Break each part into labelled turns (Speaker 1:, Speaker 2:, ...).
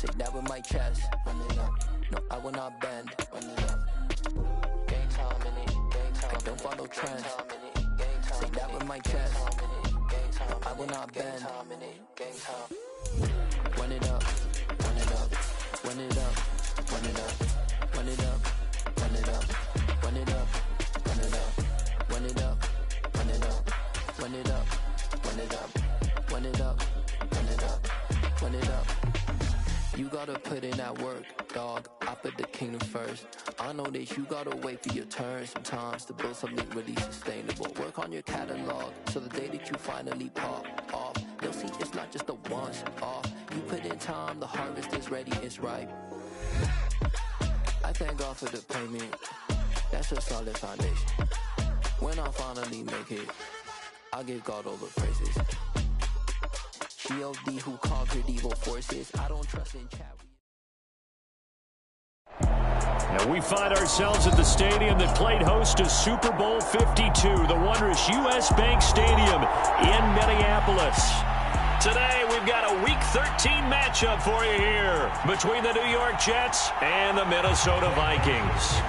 Speaker 1: Say that with my chest. Run it up. No, I will not bend. Run it up. Gang time in it. Gang time. I don't follow trends. Say that with my chest. No, I will not bend. Gang time. Run it up. Run it up. Run it up. Run it up. Run it up. Run it up. Run it up. Run it up. Run it up. Run it up. Run it up. Run it up. Run it up. Run it up. Run it up. You gotta put in that work, dog. I put the kingdom first. I know that you gotta wait for your turn sometimes to build something really sustainable. Work on your catalog so the day that you finally pop off, they'll see it's not just a once off. You put in time, the harvest is ready, it's ripe. I thank God for the payment. That's a solid foundation. When I finally make it, I give God all the praises. G.O.D. who conquered evil forces. I don't trust in chat.
Speaker 2: And we find ourselves at the stadium that played host to Super Bowl 52, the wondrous U.S. Bank Stadium in Minneapolis. Today, we've got a Week 13 matchup for you here between the New York Jets and the Minnesota Vikings.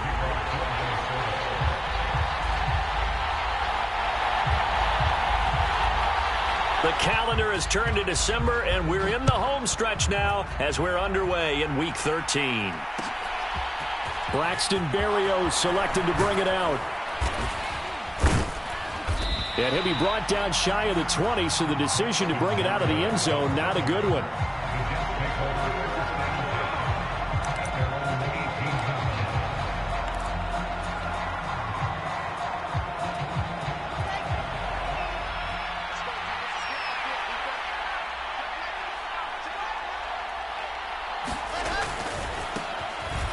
Speaker 2: The calendar has turned to December, and we're in the home stretch now as we're underway in Week 13.
Speaker 3: Braxton Berrios selected to bring it out. And he'll be brought down shy of the 20, so the decision to bring it out of the end zone, not a good one.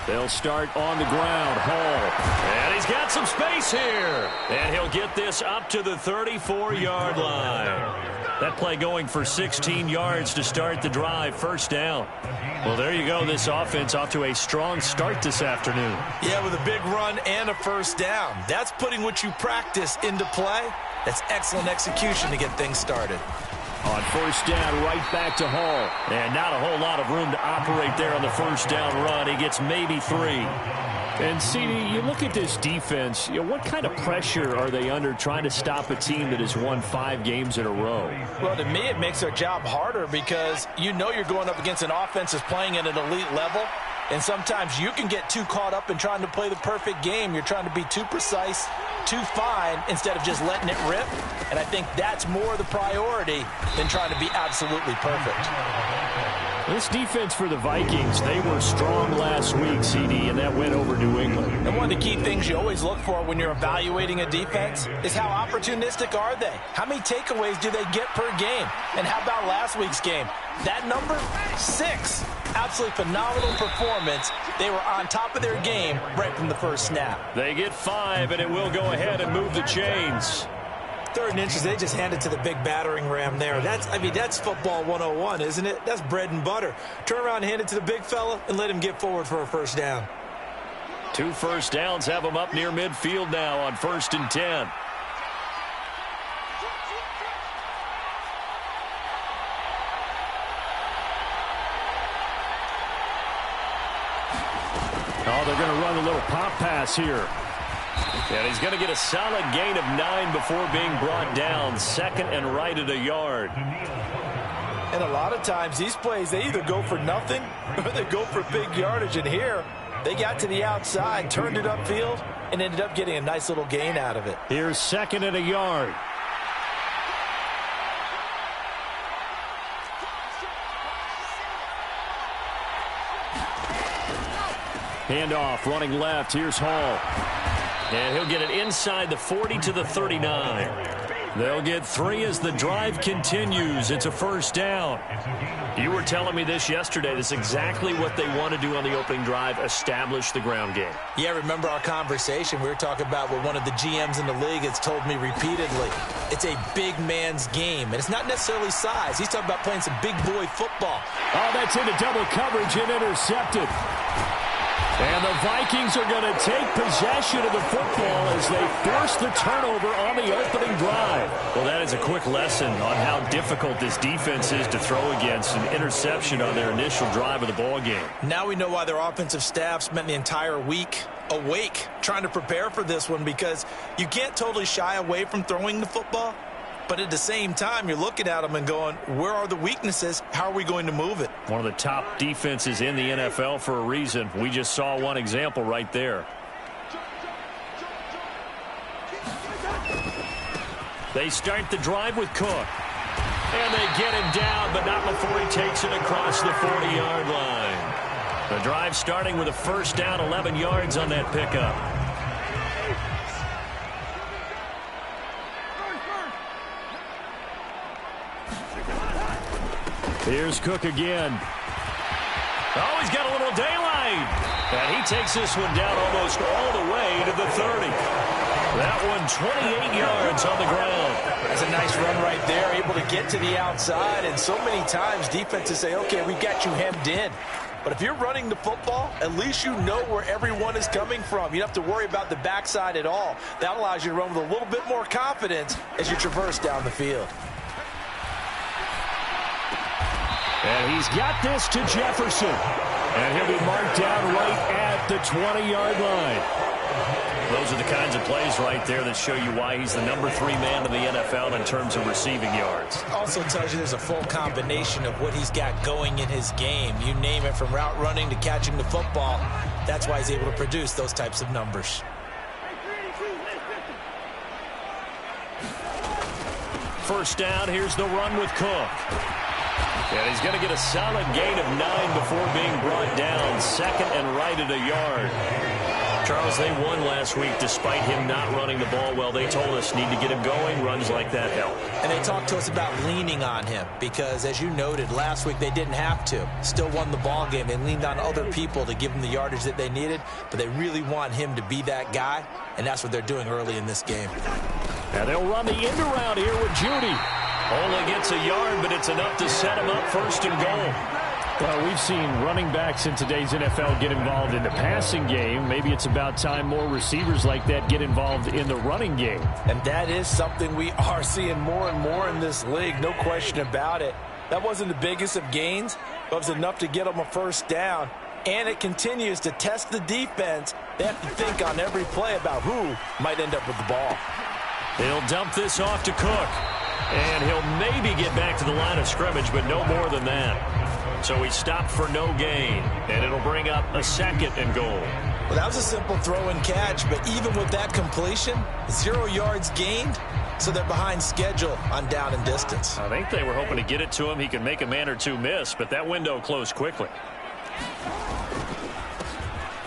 Speaker 3: They'll start on the ground. Hall.
Speaker 2: And he's got some space here. And he'll get this up to the 34-yard line. That play going for 16 yards to start the drive. First down. Well, there you go. This offense off to a strong start this afternoon.
Speaker 4: Yeah, with a big run and a first down. That's putting what you practice into play. That's excellent execution to get things started.
Speaker 3: On first down, right back to Hall.
Speaker 2: And not a whole lot of room to operate there on the first down run. He gets maybe 3.
Speaker 3: And, CD, you look at this defense, what kind of pressure are they under trying to stop a team that has won 5 games in a row?
Speaker 4: Well, to me, it makes their job harder because you know you're going up against an offense that's playing at an elite level. And sometimes you can get too caught up in trying to play the perfect game. You're trying to be too precise, too fine, instead of just letting it rip. And I think that's more the priority than trying to be absolutely perfect.
Speaker 3: This defense for the Vikings, they were strong last week, CD, and that went over New England.
Speaker 4: And one of the key things you always look for when you're evaluating a defense is how opportunistic are they? How many takeaways do they get per game? And how about last week's game? That number, 6. Absolutely phenomenal performance. They were on top of their game right from the first snap.
Speaker 2: They get 5, and it will go ahead and move the chains.
Speaker 5: 3rd and inches, they just hand it to the big battering ram there. That's football 101, isn't it? That's bread and butter. Turn around and hand it to the big fella and let him get forward for a first down.
Speaker 2: 2 first downs have them up near midfield now on 1st and 10.
Speaker 3: Oh, they're going to run a little pop pass here.
Speaker 2: And he's going to get a solid gain of 9 before being brought down. 2nd and right at a yard.
Speaker 4: And a lot of times these plays, they either go for nothing or they go for big yardage. And here, they got to the outside, turned it upfield, and ended up getting a nice little gain out of it.
Speaker 3: Here's 2nd and a yard. Handoff, running left. Here's Hall.
Speaker 2: And he'll get it inside the 40 to the 39. They'll get 3 as the drive continues. It's a first down. You were telling me this yesterday. This is exactly what they want to do on the opening drive, establish the ground game.
Speaker 4: Yeah, remember our conversation. We were talking about what one of the GMs in the league has told me repeatedly. It's a big man's game, and it's not necessarily size. He's talking about playing some big boy football.
Speaker 3: Oh, that's into double coverage and intercepted. And the Vikings are going to take possession of the football as they force the turnover on the opening drive.
Speaker 2: Well, that is a quick lesson on how difficult this defense is to throw against. An interception on their initial drive of the ball game.
Speaker 5: Now we know why their offensive staff spent the entire week awake trying to prepare for this one, because you can't totally shy away from throwing the football. But at the same time, you're looking at them and going, where are the weaknesses? How are we going to move it?
Speaker 2: One of the top defenses in the NFL for a reason. We just saw one example right there. They start the drive with Cook. And they get him down, but not before he takes it across the 40-yard line. The drive starting with a first down, 11 yards on that pickup.
Speaker 3: Here's Cook again.
Speaker 2: Oh, he's got a little daylight. And he takes this one down almost all the way to the 30. That one 28 yards on the ground.
Speaker 5: That's a nice run right there, able to get to the outside. And so many times defenses say, okay, we've got you hemmed in. But if you're running the football, at least you know where everyone is coming from. You don't have to worry about the backside at all. That allows you to run with a little bit more confidence as you traverse down the field.
Speaker 3: And he's got this to Jefferson. And he'll be marked down right at the 20-yard line.
Speaker 2: Those are the kinds of plays right there that show you why he's the #3 man in the NFL in terms of receiving yards.
Speaker 5: Also tells you there's a full combination of what he's got going in his game. You name it, from route running to catching the football. That's why he's able to produce those types of numbers.
Speaker 2: First down, here's the run with Cook. And he's going to get a solid gain of 9 before being brought down. Second and right at a yard. Charles, they won last week despite him not running the ball well. They told us need to get him going. Runs like that help.
Speaker 5: And they talked to us about leaning on him because, as you noted, last week they didn't have to. Still won the ball game. They leaned on other people to give them the yardage that they needed, but they really want him to be that guy, and that's what they're doing early in this game.
Speaker 3: Now they'll run the end around here with Judy.
Speaker 2: Only gets a yard, but it's enough to set him up first and goal.
Speaker 3: Well, we've seen running backs in today's NFL get involved in the passing game. Maybe it's about time more receivers like that get involved in the running game.
Speaker 5: And that is something we are seeing more and more in this league, no question about it. That wasn't the biggest of gains, but it was enough to get them a first down. And it continues to test the defense. They have to think on every play about who might end up with the ball.
Speaker 2: He'll dump this off to Cook. And he'll maybe get back to the line of scrimmage, but no more than that. So he stopped for no gain, and it'll bring up a second and goal.
Speaker 5: Well, that was a simple throw and catch, but even with that completion, 0 yards gained, so they're behind schedule on down and distance.
Speaker 2: I think they were hoping to get it to him. He could make a man or two miss, but that window closed quickly.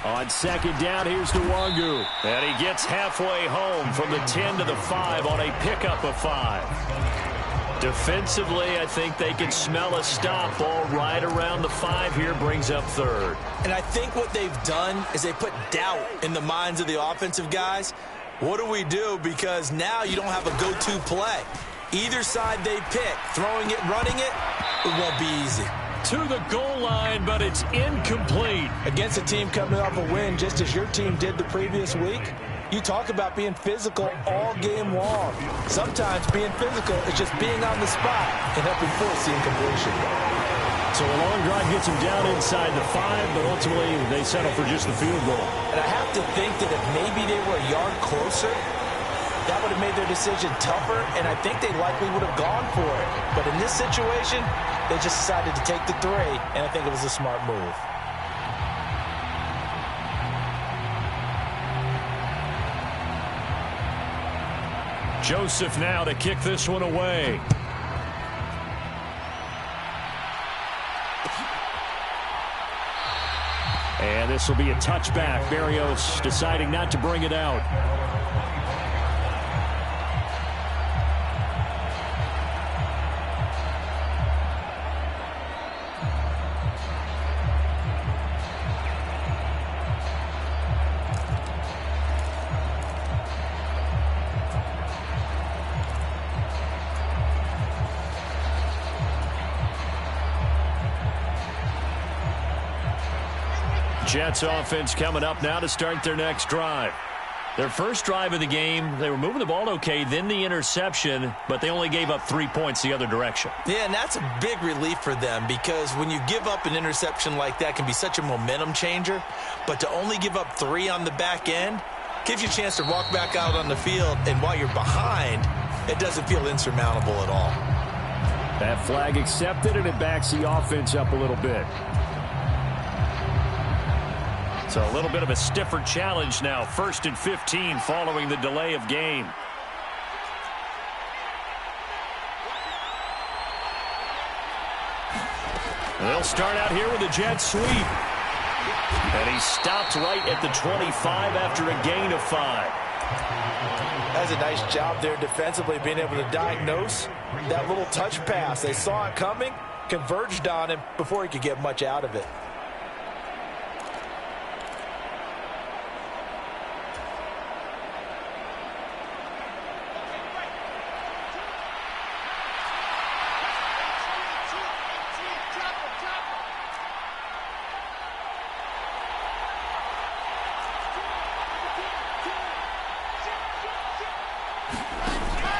Speaker 3: On second down, here's Nwangu.
Speaker 2: And he gets halfway home from the 10 to the 5 on a pickup of 5. Defensively, I think they can smell a stop. Ball right around the 5 here, brings up third.
Speaker 5: And I think what they've done is they put doubt in the minds of the offensive guys. What do we do? Because now you don't have a go-to play. Either side they pick, throwing it, running it, it won't be easy.
Speaker 2: To the goal line, but it's incomplete.
Speaker 5: Against a team coming off a win, just as your team did the previous week, you talk about being physical all game long. Sometimes being physical is just being on the spot and helping force the incompletion.
Speaker 3: So a long drive gets them down inside the 5, but ultimately they settle for just the field goal.
Speaker 5: And I have to think that if maybe they were a yard closer, that would have made their decision tougher, and I think they likely would have gone for it. But in this situation, they just decided to take the 3, and I think it was a smart move.
Speaker 2: Joseph now to kick this one away.
Speaker 3: And this will be a touchback. Barrios deciding not to bring it out.
Speaker 2: Jets offense coming up now to start their next drive. Their first drive of the game, they were moving the ball okay, then the interception, but they only gave up 3 points the other direction.
Speaker 4: Yeah, and that's a big relief for them because when you give up an interception like that, it can be such a momentum changer, but to only give up 3 on the back end gives you a chance to walk back out on the field, and while you're behind, it doesn't feel insurmountable at all.
Speaker 3: That flag accepted, and it backs the offense up a little bit.
Speaker 2: So a little bit of a stiffer challenge now. 1st and 15 following the delay of game. They'll start out here with a jet sweep. And he stopped right at the 25 after a gain of 5.
Speaker 4: That's a nice job there defensively, being able to diagnose that little touch pass. They saw it coming, converged on him before he could get much out of it.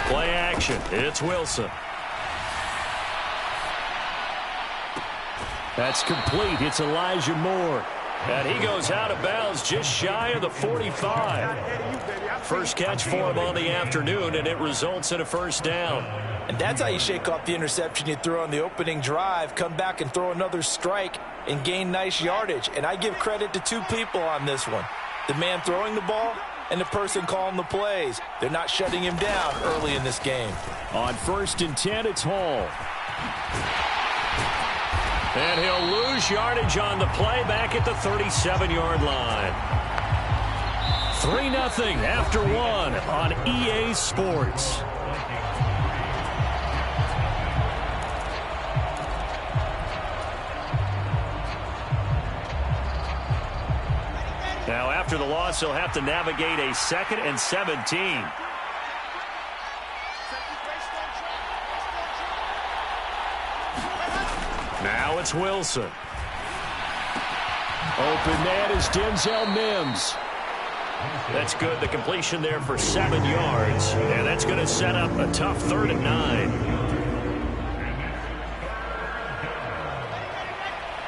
Speaker 2: Play action. It's Wilson. That's complete. It's Elijah Moore. And he goes out of bounds just shy of the 45. First catch for him on the afternoon, and it results in a first down.
Speaker 4: And that's how you shake off the interception you threw on the opening drive, come back and throw another strike and gain nice yardage. And I give credit to 2 people on this one. The man throwing the ball and the person calling the plays. They're not shutting him down early in this game.
Speaker 3: On 1st and 10, it's Hall.
Speaker 2: And he'll lose yardage on the play back at the 37-yard line. 3-0 after 1 on EA Sports. Now, after the loss, he'll have to navigate a 2nd and 17. Now it's Wilson.
Speaker 3: Open man is Denzel Mims.
Speaker 2: That's good. The completion there for 7 yards. And that's going to set up a tough 3rd and 9.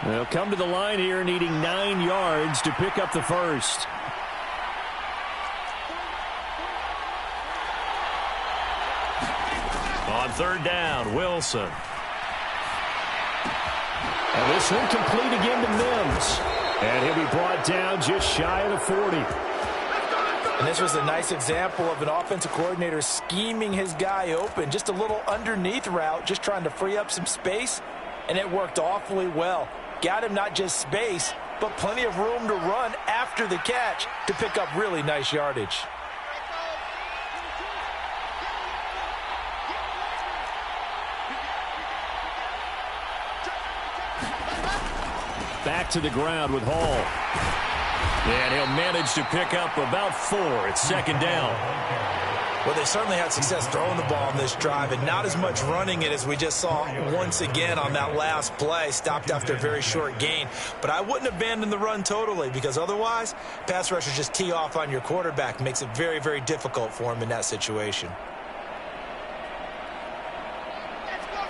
Speaker 3: They'll come to the line here needing 9 yards to pick up the first.
Speaker 2: On 3rd down, Wilson.
Speaker 3: And this one complete again to Mims. And he'll be brought down just shy of the 40.
Speaker 4: And this was a nice example of an offensive coordinator scheming his guy open. Just a little underneath route, just trying to free up some space. And it worked awfully well. Got him not just space, but plenty of room to run after the catch to pick up really nice yardage.
Speaker 3: Back to the ground with Hall.
Speaker 2: And he'll manage to pick up about 4. It's 2nd down.
Speaker 4: Well, they certainly had success throwing the ball on this drive, and not as much running it as we just saw once again on that last play. Stopped after a very short gain. But I wouldn't abandon the run totally, because otherwise, pass rushers just tee off on your quarterback. Makes it very, very difficult for him in that situation.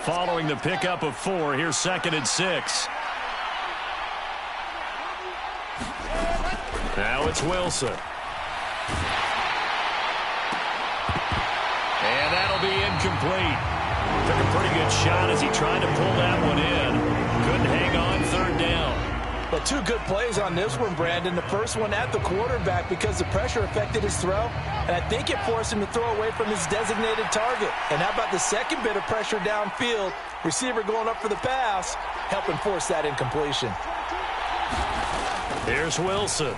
Speaker 2: Following the pickup of 4, here's 2nd and 6. Now it's Wilson. And that'll be incomplete. Took a pretty good shot as he tried to pull that one in. Couldn't hang on 3rd down.
Speaker 4: But 2 good plays on this one, Brandon. The first one at the quarterback because the pressure affected his throw. And I think it forced him to throw away from his designated target. And how about the second bit of pressure downfield? Receiver going up for the pass, helping force that incompletion.
Speaker 2: Here's Wilson.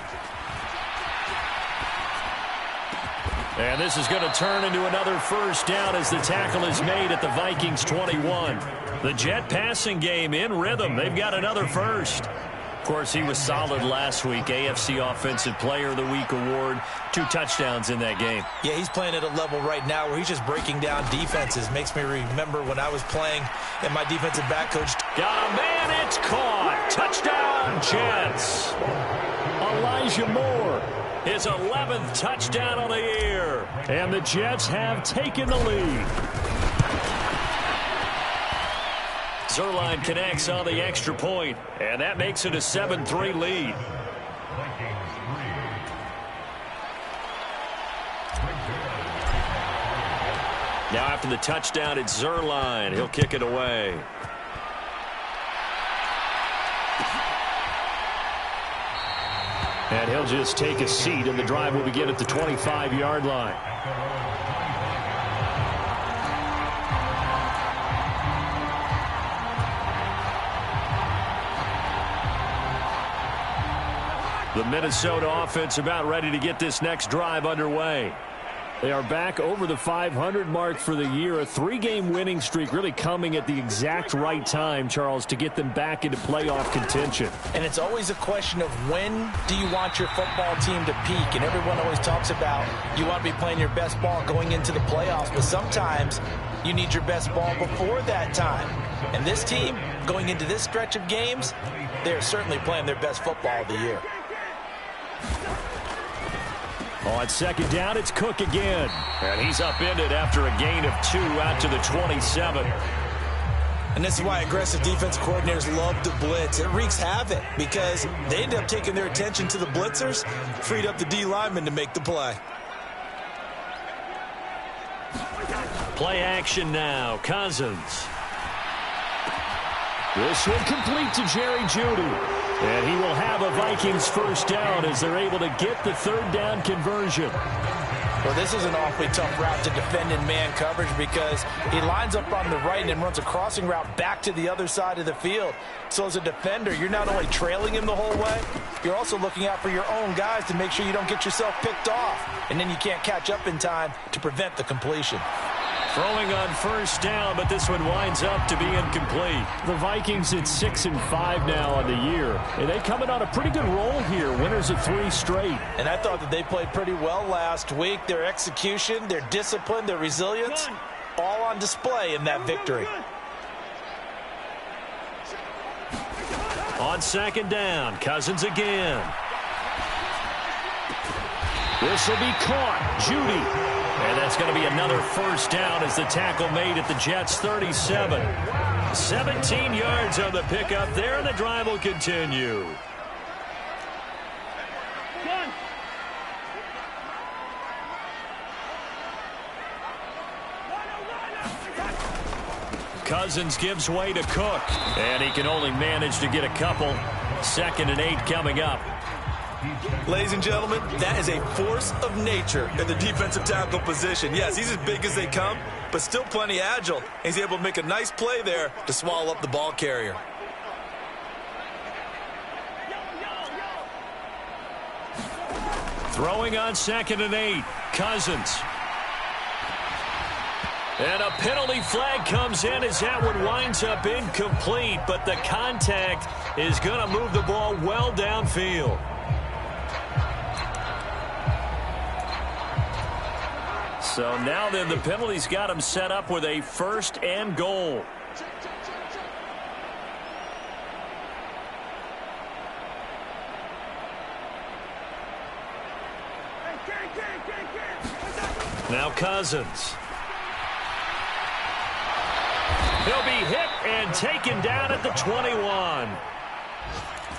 Speaker 2: And this is going to turn into another first down as the tackle is made at the Vikings 21. The Jet passing game in rhythm. They've got another first. Of course, he was solid last week. AFC Offensive Player of the Week award. 2 touchdowns in that game.
Speaker 4: Yeah, he's playing at a level right now where he's just breaking down defenses. Makes me remember when I was playing and my defensive back coach.
Speaker 2: Got a man. It's caught. Touchdown, Jets.
Speaker 3: Elijah Moore.
Speaker 2: His 11th touchdown on the year.
Speaker 3: And the Jets have taken the lead.
Speaker 2: Zuerlein connects on the extra point, and that makes it a 7-3 lead. Now after the touchdown, it's Zuerlein. He'll kick it away.
Speaker 3: And he'll just take a seat, and the drive will begin at the 25-yard line. The Minnesota offense about ready to get this next drive underway. They are back over the 500 mark for the year. A 3-game winning streak really coming at the exact right time, Charles, to get them back into playoff contention.
Speaker 4: And it's always a question of when do you want your football team to peak? And everyone always talks about you want to be playing your best ball going into the playoffs, but sometimes you need your best ball before that time. And this team, going into this stretch of games, they're certainly playing their best football of the year.
Speaker 3: On second down, it's Cook again.
Speaker 2: And he's upended after a gain of 2 out to the 27.
Speaker 4: And this is why aggressive defense coordinators love to blitz. It wreaks havoc because they end up taking their attention to the blitzers, freed up the D lineman to make the play.
Speaker 2: Play action now. Cousins.
Speaker 3: This one complete to Jerry Jeudy. And he will have a Vikings first down as they're able to get the third down conversion.
Speaker 4: Well, this is an awfully tough route to defend in man coverage because he lines up on the right and then runs a crossing route back to the other side of the field. So as a defender, you're not only trailing him the whole way, you're also looking out for your own guys to make sure you don't get yourself picked off. And then you can't catch up in time to prevent the completion.
Speaker 2: Throwing on first down, but this one winds up to be incomplete.
Speaker 3: The Vikings at 6-5 now on the year. And they coming on a pretty good roll here. Winners of 3 straight.
Speaker 4: And I thought that they played pretty well last week. Their execution, their discipline, their resilience, all on display in that victory.
Speaker 2: On second down, Cousins again.
Speaker 3: This will be caught. Jeudy.
Speaker 2: And that's going to be another first down as the tackle made at the Jets' 37. 17 yards on the pickup there, and the drive will continue. Cousins gives way to Cook, and he can only manage to get a couple. 2nd and 8 coming up.
Speaker 5: Ladies and gentlemen, that is a force of nature in the defensive tackle position. Yes, he's as big as they come, but still plenty agile. He's able to make a nice play there to swallow up the ball carrier.
Speaker 2: Throwing on 2nd and 8, Cousins. And a penalty flag comes in as that one winds up incomplete, but the contact is going to move the ball well downfield. So now then the penalty's got him set up with a 1st and goal. Now Cousins. He'll be hit and taken down at the 21.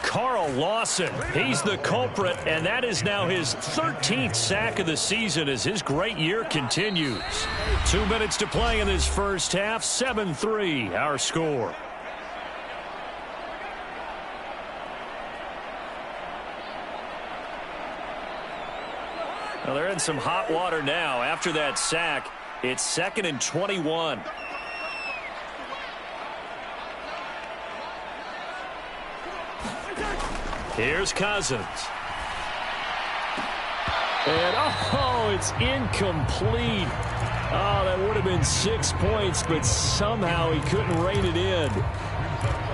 Speaker 2: Carl Lawson, he's the culprit, and that is now his 13th sack of the season as his great year continues. 2 minutes to play in this first half, 7-3 our score. Well, they're in some hot water now. After that sack, it's 2nd and 21. Here's Cousins.
Speaker 3: And, it's incomplete. Oh, that would have been 6 points, but somehow he couldn't rein it in.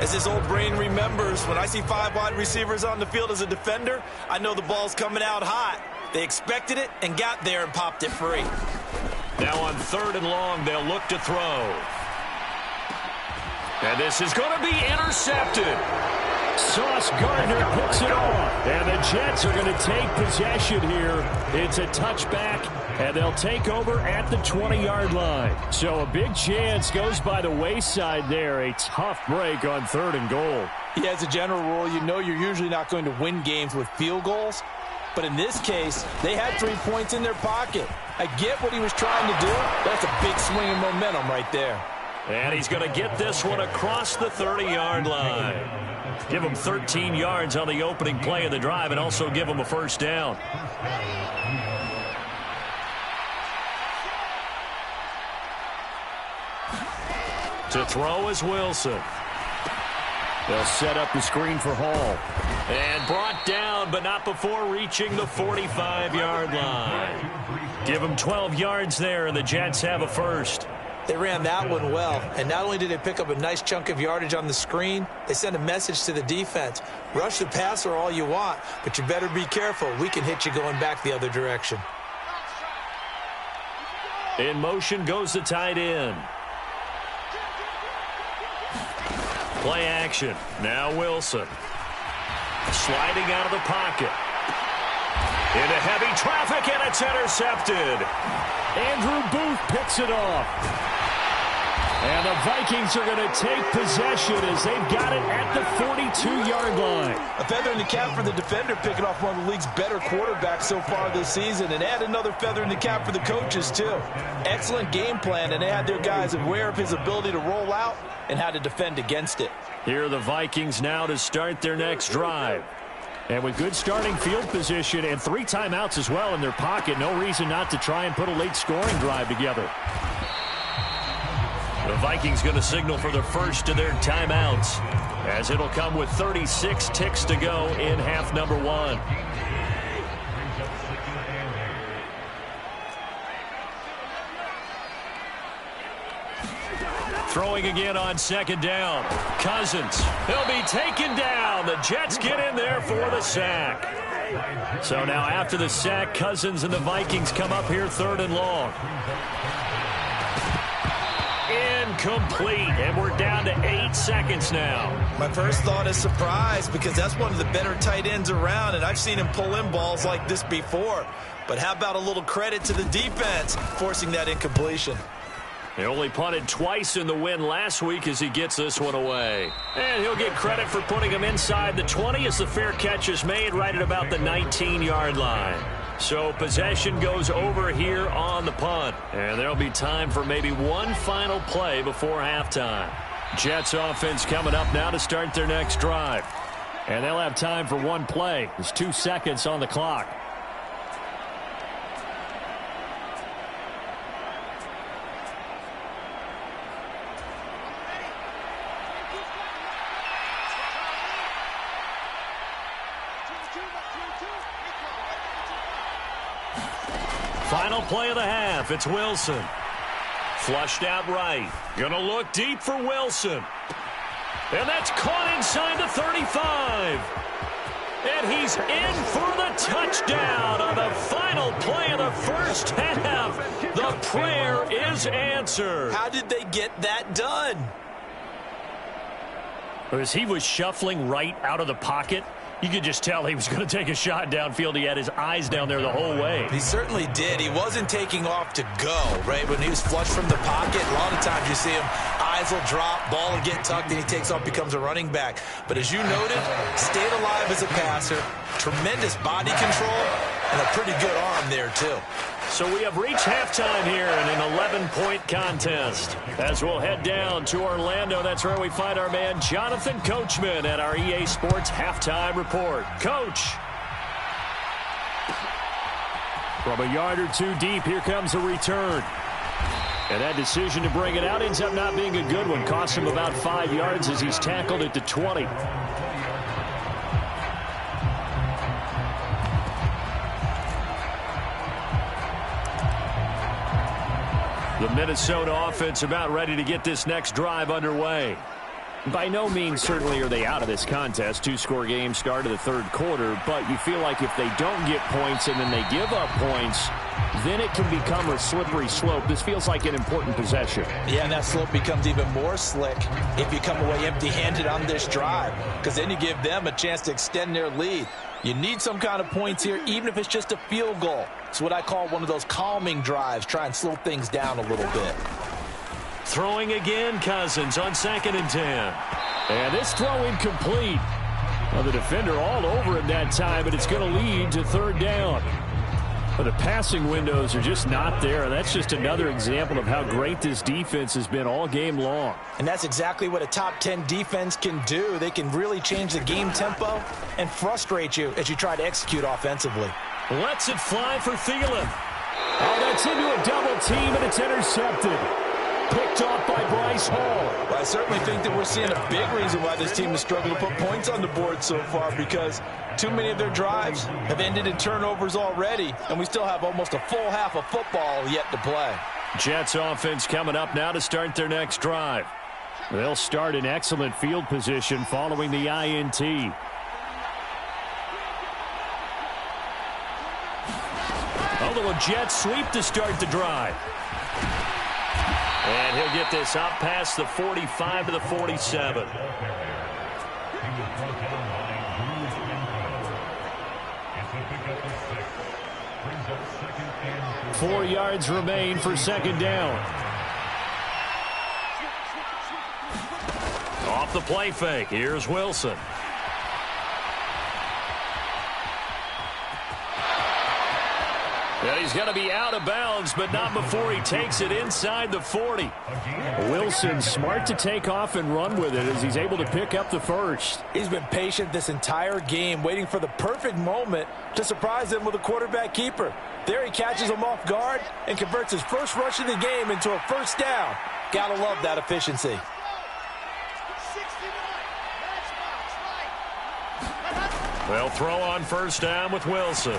Speaker 5: As his old brain remembers, when I see 5 wide receivers on the field as a defender, I know the ball's coming out hot. They expected it and got there and popped it free.
Speaker 2: Now on 3rd and long, they'll look to throw. And this is going to be intercepted.
Speaker 3: Sauce Gardner picks it off. And the Jets are going to take possession here. It's a touchback, and they'll take over at the 20-yard line. So a big chance goes by the wayside there. A tough break on 3rd and goal.
Speaker 4: Yeah, as a general rule, you know you're usually not going to win games with field goals. But in this case, they had 3 points in their pocket. I get what he was trying to do. That's a big swing of momentum right there.
Speaker 2: And he's going to get this one across the 30-yard line. Give him 13 yards on the opening play of the drive and also give him a first down. To throw is Wilson. They'll set up the screen for Hall. And brought down, but not before reaching the 45-yard line. Give him 12 yards there, and the Jets have a first.
Speaker 4: They ran that one well, and not only did they pick up a nice chunk of yardage on the screen, they sent a message to the defense. Rush the passer all you want, but you better be careful. We can hit you going back the other direction.
Speaker 2: In motion goes the tight end. Play action. Now Wilson. Sliding out of the pocket. Into heavy traffic, and it's intercepted.
Speaker 3: Andrew Booth picks it off. And the Vikings are going to take possession as they've got it at the 42-yard line.
Speaker 4: A feather in the cap for the defender, picking off one of the league's better quarterbacks so far this season, and add another feather in the cap for the coaches, too. Excellent game plan, and they had their guys aware of his ability to roll out and how to defend against it.
Speaker 2: Here are the Vikings now to start their next drive.
Speaker 3: And with good starting field position and 3 timeouts as well in their pocket, no reason not to try and put a late scoring drive together.
Speaker 2: The Vikings going to signal for the first of their timeouts, as it'll come with 36 ticks to go in half number 1. Throwing again on 2nd down. Cousins. He'll be taken down. The Jets get in there for the sack. So now after the sack, Cousins and the Vikings come up here 3rd and long. Incomplete, and we're down to 8 seconds now.
Speaker 4: My first thought is surprise, because that's one of the better tight ends around, and I've seen him pull in balls like this before. But how about a little credit to the defense forcing that incompletion?
Speaker 2: He only punted twice in the win last week as he gets this one away. And he'll get credit for putting him inside the 20 as the fair catch is made right at about the 19-yard line. So possession goes over here on the punt. And there'll be time for maybe one final play before halftime. Jets offense coming up now to start their next drive. And they'll have time for one play. There's 2 seconds on the clock. Final play of the half. It's Wilson. Flushed out right. Gonna look deep for Wilson. And that's caught inside the 35. And he's in for the touchdown on the final play of the first half. The prayer is answered.
Speaker 4: How did they get that done?
Speaker 3: As he was shuffling right out of the pocket, you could just tell he was going to take a shot downfield. He had his eyes down there the whole way.
Speaker 4: He certainly did. He wasn't taking off to go, right? When he was flushed from the pocket, a lot of times you see him, eyes will drop, ball will get tucked, and he takes off, becomes a running back. But as you noted, stayed alive as a passer, tremendous body control, and a pretty good arm there, too.
Speaker 2: So we have reached halftime here in an 11-point contest. As we'll head down to Orlando, that's where we find our man Jonathan Coachman at our EA Sports Halftime Report. Coach.
Speaker 3: From a yard or two deep, here comes a return. And that decision to bring it out ends up not being a good one. Costs him about 5 yards as he's tackled at the 20. The Minnesota offense about ready to get this next drive underway. By no means certainly are they out of this contest. Two-score game start of the third quarter, but you feel like if they don't get points and then they give up points, then it can become a slippery slope. This feels like an important possession.
Speaker 4: Yeah, and that slope becomes even more slick if you come away empty-handed on this drive, because then you give them a chance to extend their lead. You need some kind of points here, even if it's just a field goal. It's what I call one of those calming drives. Try and slow things down a little bit.
Speaker 2: Throwing again, Cousins on 2nd and 10.
Speaker 3: And this throw incomplete. Well, the defender all over him that time, and it's going to lead to 3rd down. But the passing windows are just not there, and that's just another example of how great this defense has been all game long.
Speaker 4: And that's exactly what a top 10 defense can do. They can really change the game tempo and frustrate you as you try to execute offensively.
Speaker 2: Lets it fly for Thielen.
Speaker 3: Oh, that's into a double team, and it's intercepted. Picked off by Bryce Hall.
Speaker 4: Well, I certainly think that we're seeing a big reason why this team has struggled to put points on the board so far, because too many of their drives have ended in turnovers already, and we still have almost a full half of football yet to play.
Speaker 2: Jets offense coming up now to start their next drive.
Speaker 3: They'll start in excellent field position following the INT.
Speaker 2: Although a jet sweep to start the drive. And he'll get this up past the 45 to the 47.
Speaker 3: Four yards remain for 2nd down.
Speaker 2: Off the play fake. Here's Wilson.
Speaker 3: And he's going to be out of bounds, but not before he takes it inside the 40. Wilson smart to take off and run with it as he's able to pick up the first.
Speaker 4: He's been patient this entire game, waiting for the perfect moment to surprise them with a quarterback keeper. There he catches him off guard and converts his first rush of the game into a 1st down. Gotta love that efficiency.
Speaker 2: They'll throw on 1st down with Wilson.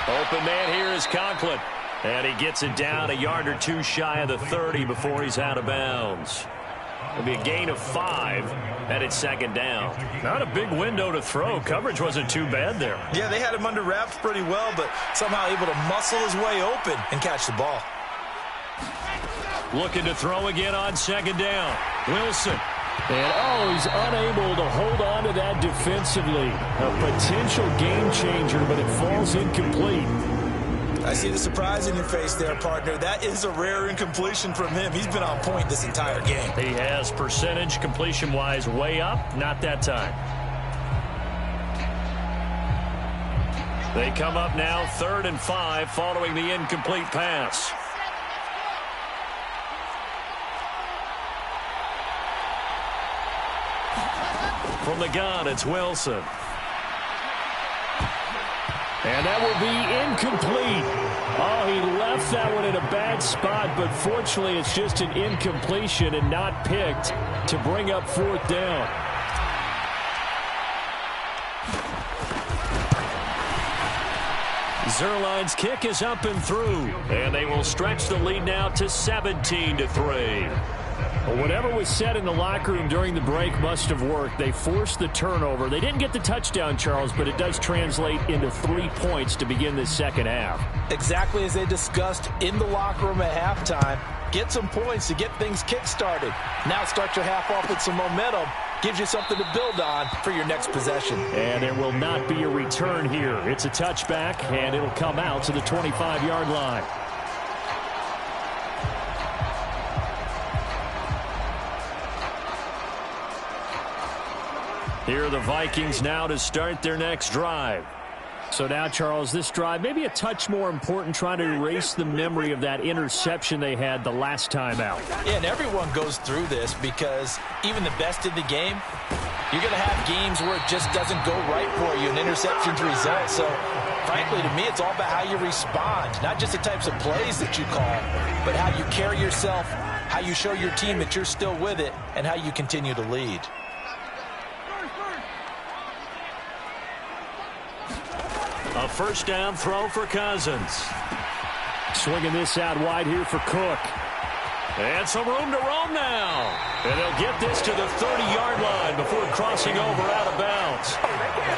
Speaker 2: Open man here is Conklin. And he gets it down a yard or two shy of the 30 before he's out of bounds. It'll be a gain of 5, and it's 2nd down.
Speaker 3: Not a big window to throw. Coverage wasn't too bad there.
Speaker 4: Yeah, they had him under wraps pretty well, but somehow able to muscle his way open and catch the ball.
Speaker 2: Looking to throw again on 2nd down. Wilson.
Speaker 3: And, he's unable to hold on to that defensively. A potential game changer, but it falls incomplete.
Speaker 4: I see the surprise in your face there, partner. That is a rare incompletion from him. He's been on point this entire game.
Speaker 2: He has percentage completion-wise way up. Not that time. They come up now 3rd and 5 following the incomplete pass. From the gun, it's Wilson.
Speaker 3: And that will be incomplete. Oh, he left that one in a bad spot, but fortunately it's just an incompletion and not picked to bring up 4th down.
Speaker 2: Zerline's kick is up and through, and they will stretch the lead now to 17-3.
Speaker 3: Well, whatever was said in the locker room during the break must have worked. They forced the turnover. They didn't get the touchdown, Charles, but it does translate into 3 points to begin this 2nd half.
Speaker 4: Exactly as they discussed in the locker room at halftime. Get some points to get things kick-started. Now start your half off with some momentum. Gives you something to build on for your next possession.
Speaker 3: And there will not be a return here. It's a touchback, and it'll come out to the 25-yard line.
Speaker 2: Here are the Vikings now to start their next drive.
Speaker 3: So now, Charles, this drive maybe a touch more important, trying to erase the memory of that interception they had the last time out.
Speaker 4: Yeah, and everyone goes through this because even the best in the game, you're going to have games where it just doesn't go right for you and interceptions result. So, frankly, to me, it's all about how you respond, not just the types of plays that you call, but how you carry yourself, how you show your team that you're still with it, and how you continue to lead.
Speaker 2: A 1st down throw for Cousins.
Speaker 3: Swinging this out wide here for Cook. And some room to roam now. And they'll get this to the 30-yard line before crossing over out of bounds.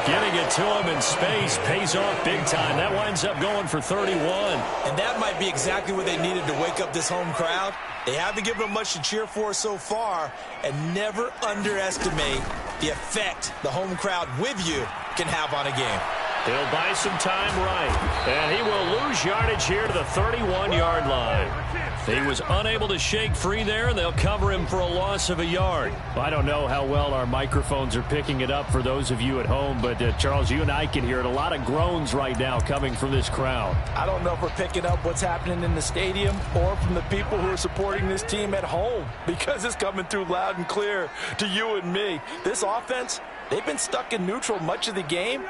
Speaker 3: Getting it to him in space pays off big time. That winds up going for 31.
Speaker 5: And that might be exactly what they needed to wake up this home crowd. They haven't given them much to cheer for so far, and never underestimate the effect the home crowd with you can have on a game.
Speaker 3: He'll buy some time right, and he will lose yardage here to the 31-yard line. He was unable to shake free there, and they'll cover him for a loss of a yard. I don't know how well our microphones are picking it up for those of you at home, but Charles, you and I can hear it. A lot of groans right now coming from this crowd.
Speaker 4: I don't know if we're picking up what's happening in the stadium or from the people who are supporting this team at home, because it's coming through loud and clear to you and me. This offense, they've been stuck in neutral much of the game.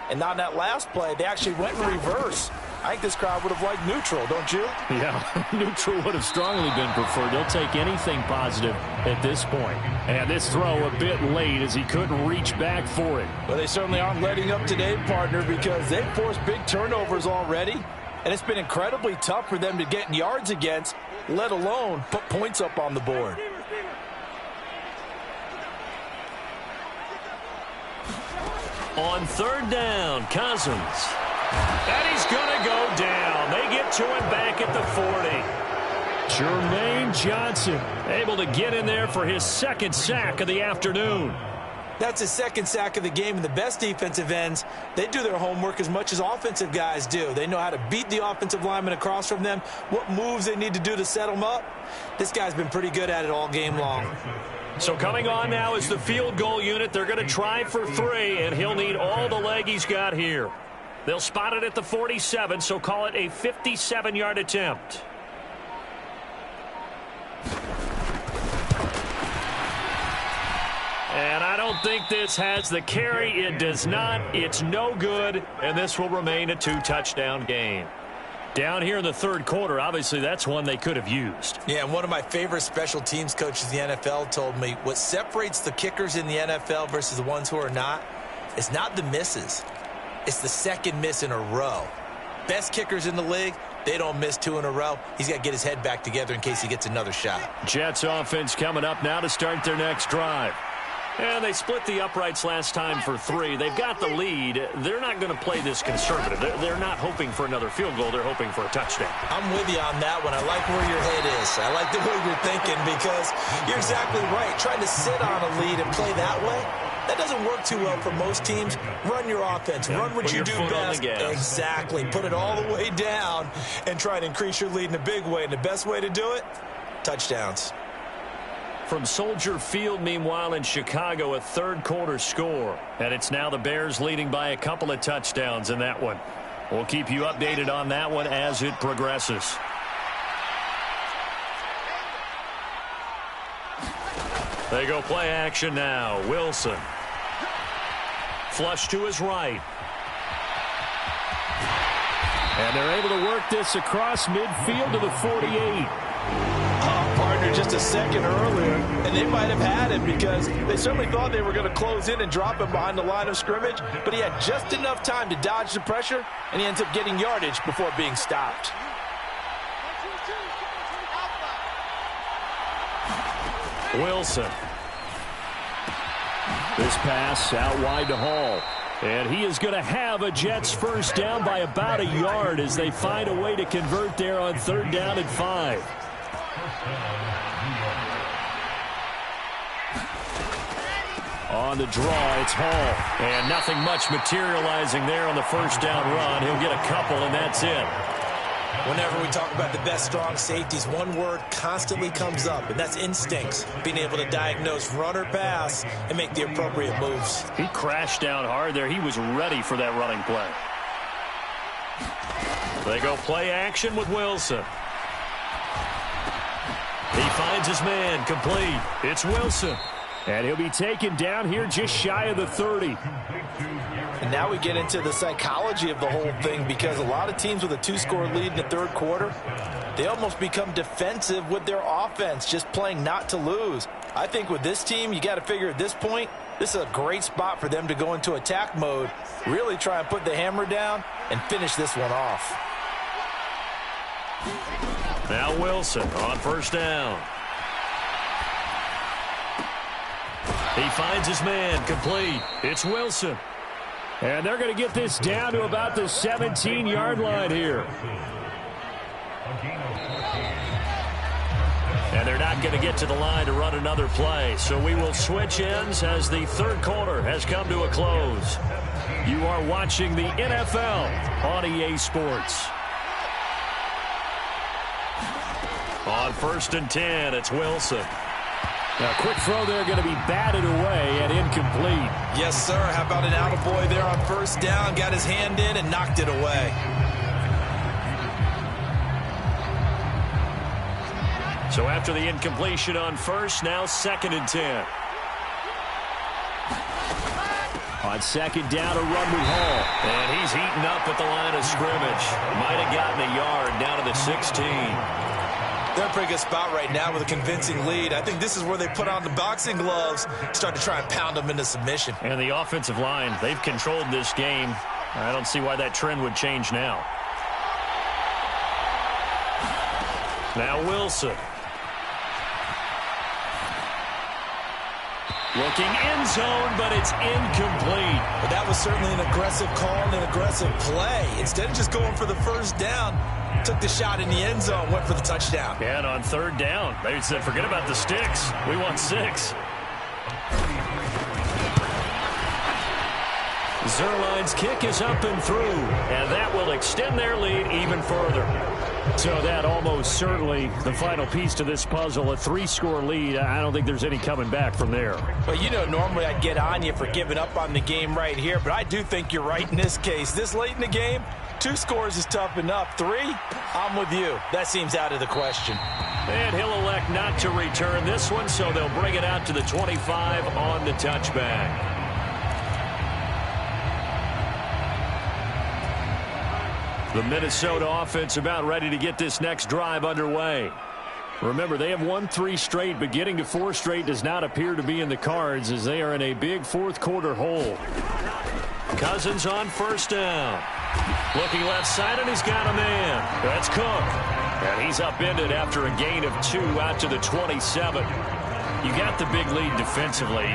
Speaker 4: And on that last play, they actually went in reverse. I think this crowd would have liked neutral, don't you?
Speaker 3: Yeah, neutral would have strongly been preferred. They'll take anything positive at this point. And this throw a bit late as he couldn't reach back for it.
Speaker 4: Well, they certainly aren't letting up today, partner, because they've forced big turnovers already. And it's been incredibly tough for them to get yards against, let alone put points up on the board.
Speaker 3: On third down, Cousins. And he's going to go down. They get to him back at the 40. Jermaine Johnson able to get in there for his second sack of the afternoon.
Speaker 5: That's his second sack of the game, and the best defensive ends, they do their homework as much as offensive guys do. They know how to beat the offensive lineman across from them, what moves they need to do to set them up. This guy's been pretty good at it all game long.
Speaker 3: So coming on now is the field goal unit. They're going to try for 3, and he'll need all the leg he's got here. They'll spot it at the 47, so call it a 57-yard attempt. And I don't think this has the carry. It does not. It's no good, and this will remain a 2-touchdown game. Down here in the third quarter, obviously that's one they could have used.
Speaker 5: Yeah, and one of my favorite special teams coaches in the NFL told me what separates the kickers in the NFL versus the ones who are not is not the misses. It's the second miss in a row. Best kickers in the league, they don't miss 2 in a row. He's got to get his head back together in case he gets another shot.
Speaker 3: Jets offense coming up now to start their next drive. And they split the uprights last time for 3. They've got the lead. They're not going to play this conservative. They're not hoping for another field goal. They're hoping for a touchdown.
Speaker 5: I'm with you on that one. I like where your head is. I like the way you're thinking because you're exactly right. Trying to sit on a lead and play that way, that doesn't work too well for most teams. Run your offense. Run what you do best. Exactly. Put it all the way down and try to increase your lead in a big way. And the best way to do it, touchdowns.
Speaker 3: From Soldier Field, meanwhile, in Chicago, a third quarter score. And it's now the Bears leading by a couple of touchdowns in that one. We'll keep you updated on that one as it progresses. They go play action now. Wilson. Flush to his right. And they're able to work this across midfield to the 48.
Speaker 4: Partner, just a second earlier, and they might have had him because they certainly thought they were going to close in and drop him behind the line of scrimmage, but he had just enough time to dodge the pressure, and he ends up getting yardage before being stopped.
Speaker 3: Wilson. This pass out wide to Hall. And he is going to have a Jets first down by about a yard as they find a way to convert there on third down and 5. On the draw, it's Hall. And nothing much materializing there on the first down run. He'll get a couple, and that's it.
Speaker 5: Whenever we talk about the best strong safeties, one word constantly comes up, and that's instincts. Being able to diagnose run or pass and make the appropriate moves.
Speaker 3: He crashed down hard there. He was ready for that running play. They go play action with Wilson. He finds his man, complete. It's Wilson. And he'll be taken down here just shy of the 30.
Speaker 4: And now we get into the psychology of the whole thing because a lot of teams with a 2-score lead in the third quarter, they almost become defensive with their offense, just playing not to lose. I think with this team, you got to figure at this point, this is a great spot for them to go into attack mode, really try and put the hammer down and finish this one off.
Speaker 3: Now Wilson on first down. He finds his man, complete. It's Wilson. And they're going to get this down to about the 17-yard line here. And they're not going to get to the line to run another play. So we will switch ends as the third quarter has come to a close. You are watching the NFL on EA Sports. On first and 10, it's Wilson. Now, quick throw there, going to be batted away and incomplete.
Speaker 4: Yes, sir. How about an attaboy there on first down? Got his hand in and knocked it away.
Speaker 3: So after the incompletion on first, now second and 10. On second down, a run with Hall.
Speaker 2: And he's heating up at the line of scrimmage. Might have gotten a yard down to the 16.
Speaker 4: They're in a pretty good spot right now with a convincing lead. I think this is where they put on the boxing gloves, start to try and pound them into submission.
Speaker 3: And the offensive line, they've controlled this game. I don't see why that trend would change now. Now Wilson. Looking end zone, but it's incomplete.
Speaker 4: But that was certainly an aggressive call and an aggressive play. Instead of just going for the first down, took the shot in the end zone, went for the touchdown.
Speaker 3: Yeah, and on third down, they said, forget about the sticks. We want 6. Zerline's kick is up and through, and that will extend their lead even further. So that almost certainly the final piece to this puzzle, a 3-score lead. I don't think there's any coming back from there.
Speaker 4: Well, you know, normally I'd get on you for giving up on the game right here, but I do think you're right in this case. This late in the game, 2 scores is tough enough. 3, I'm with you. That seems out of the question.
Speaker 3: And he'll elect not to return this one, so they'll bring it out to the 25 on the touchback. The Minnesota offense about ready to get this next drive underway. Remember, they have won 3 straight, but getting to 4 straight does not appear to be in the cards as they are in a big fourth-quarter hole. Cousins on first down. Looking left side, and he's got a man. That's Cook. And he's upended after a gain of 2 out to the 27. You got the big lead defensively.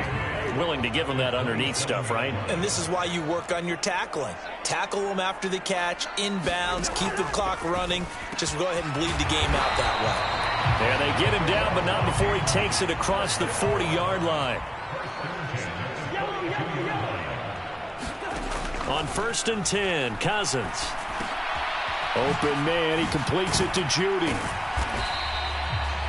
Speaker 3: Willing to give them that underneath stuff, right?
Speaker 4: And this is why you work on your tackling. Tackle them after the catch, inbounds, keep the clock running. Just go ahead and bleed the game out that way.
Speaker 3: And they get him down, but not before he takes it across the 40-yard line. On first and 10, Cousins. Open man, he completes it to Judy.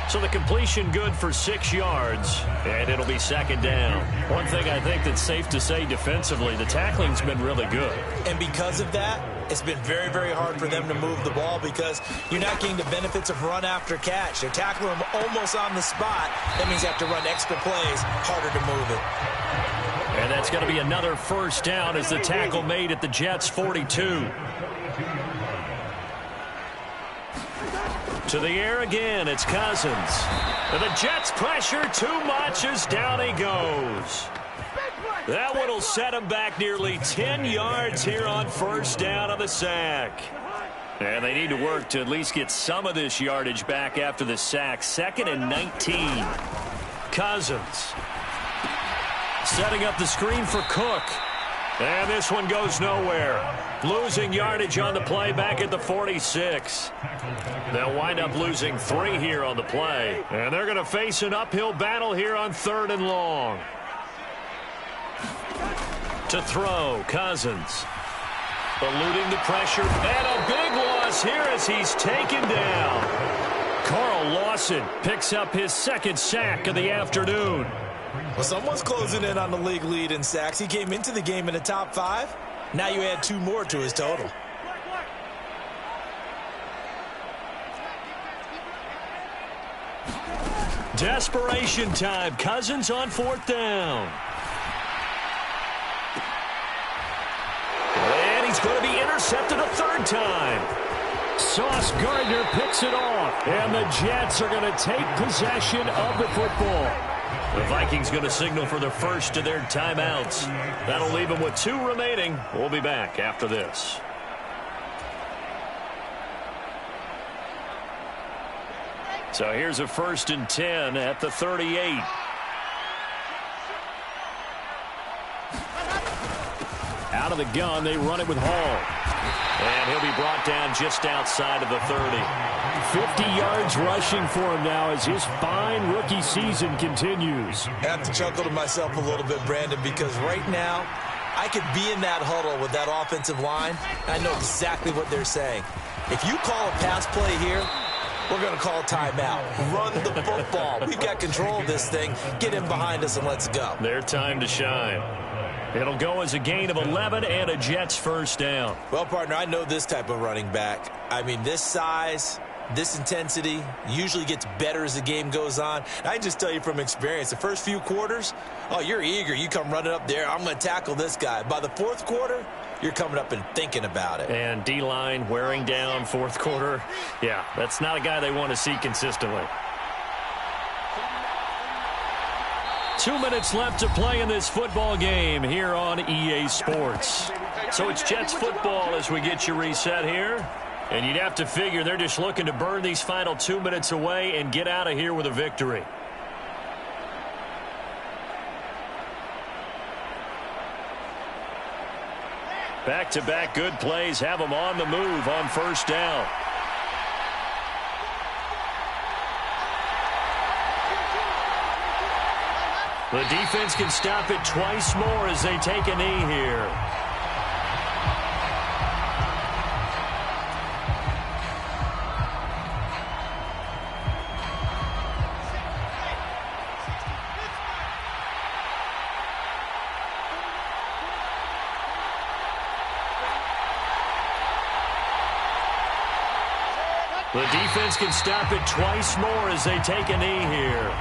Speaker 3: So the completion good for 6 yards, and it'll be second down. One thing I think that's safe to say defensively, the tackling's been really good.
Speaker 4: And because of that, it's been very, very hard for them to move the ball because you're not getting the benefits of run after catch. They're tackling them almost on the spot. That means you have to run extra plays, harder to move it.
Speaker 3: And that's going to be another first down as the tackle made at the Jets' 42. To the air again, it's Cousins. And the Jets pressure too much as down he goes. That one will set him back nearly 10 yards here on first down on the sack. And they need to work to at least get some of this yardage back after the sack. 2nd and 19. Cousins. Setting up the screen for Cook. And this one goes nowhere. Losing yardage on the play back at the 46. They'll wind up losing 3 here on the play. And they're going to face an uphill battle here on 3rd and long. To throw, Cousins. Eluding the pressure. And a big loss here as he's taken down. Carl Lawson picks up his 2nd sack of the afternoon.
Speaker 4: Well, someone's closing in on the league lead in sacks. He came into the game in the top 5. Now you add 2 more to his total.
Speaker 3: Desperation time. Cousins on 4th down. And he's going to be intercepted a 3rd time. Sauce Gardner picks it off. And the Jets are going to take possession of the football. The Vikings going to signal for the first of their timeouts. That'll leave them with 2 remaining. We'll be back after this.
Speaker 2: So here's a 1st and 10 at the 38. Out of the gun, they run it with Hall. And he'll be brought down just outside of the 30.
Speaker 3: 50 yards rushing for him now as his fine rookie season continues.
Speaker 5: I have to chuckle to myself a little bit, Brandon, because right now I could be in that huddle with that offensive line, and I know exactly what they're saying. If you call a pass play here, we're going to call a timeout. Run the football. We've got control of this thing. Get in behind us and let's go.
Speaker 2: Their time to shine. It'll go as a gain of 11 and a Jets first down.
Speaker 5: Well, partner, I know this type of running back. I mean, this size, this intensity usually gets better as the game goes on. And I just tell you from experience, the first few quarters, oh, you're eager. You come running up there. I'm going to tackle this guy. By the fourth quarter, you're coming up and thinking about it.
Speaker 2: And D-line wearing down fourth quarter. Yeah, that's not a guy they want to see consistently. 2 minutes left to play in this football game here on EA Sports. So it's Jets football as we get you reset here. And you'd have to figure they're just looking to burn these final 2 minutes away and get out of here with a victory. Back-to-back good plays have them on the move on first down. The defense can stop it twice more as they take a knee here. The defense can stop it twice more as they take a knee here.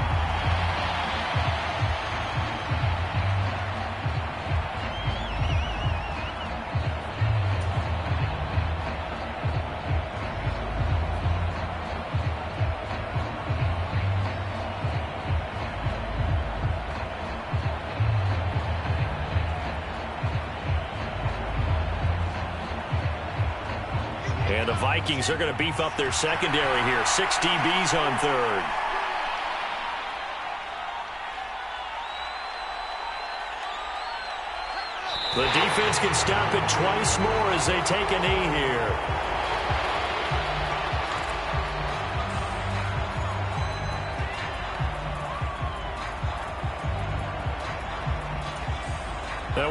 Speaker 2: And the Vikings are going to beef up their secondary here. 6 DBs on third. The defense can stop it twice more as they take a knee here.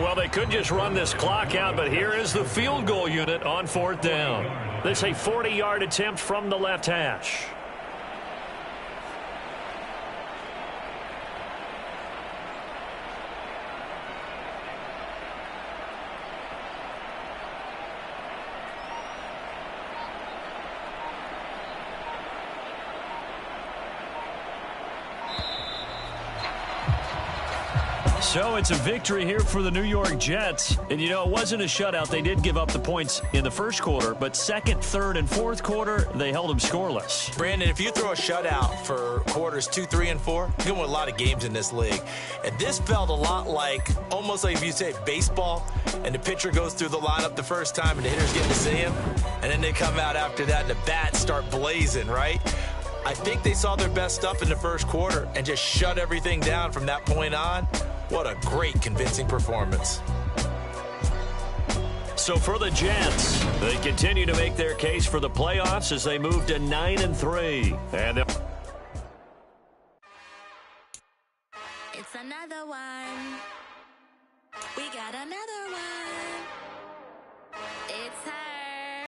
Speaker 2: Well, they could just run this clock out, but here is the field goal unit on fourth down. This is a 40-yard attempt from the left hash. So it's a victory here for the New York Jets. And, you know, it wasn't a shutout. They did give up the points in the first quarter, but second, third, and fourth quarter, they held them scoreless.
Speaker 5: Brandon, if you throw a shutout for quarters 2, 3, and 4, you're going to win a lot of games in this league. And this felt a lot like, almost like if you say baseball, and the pitcher goes through the lineup the first time and the hitters get to see him, and then they come out after that and the bats start blazing, right? I think they saw their best stuff in the first quarter and just shut everything down from that point on. What a great, convincing performance.
Speaker 2: So for the Jets, they continue to make their case for the playoffs as they move to 9-3. And
Speaker 6: it's another one. We got another one. It's high.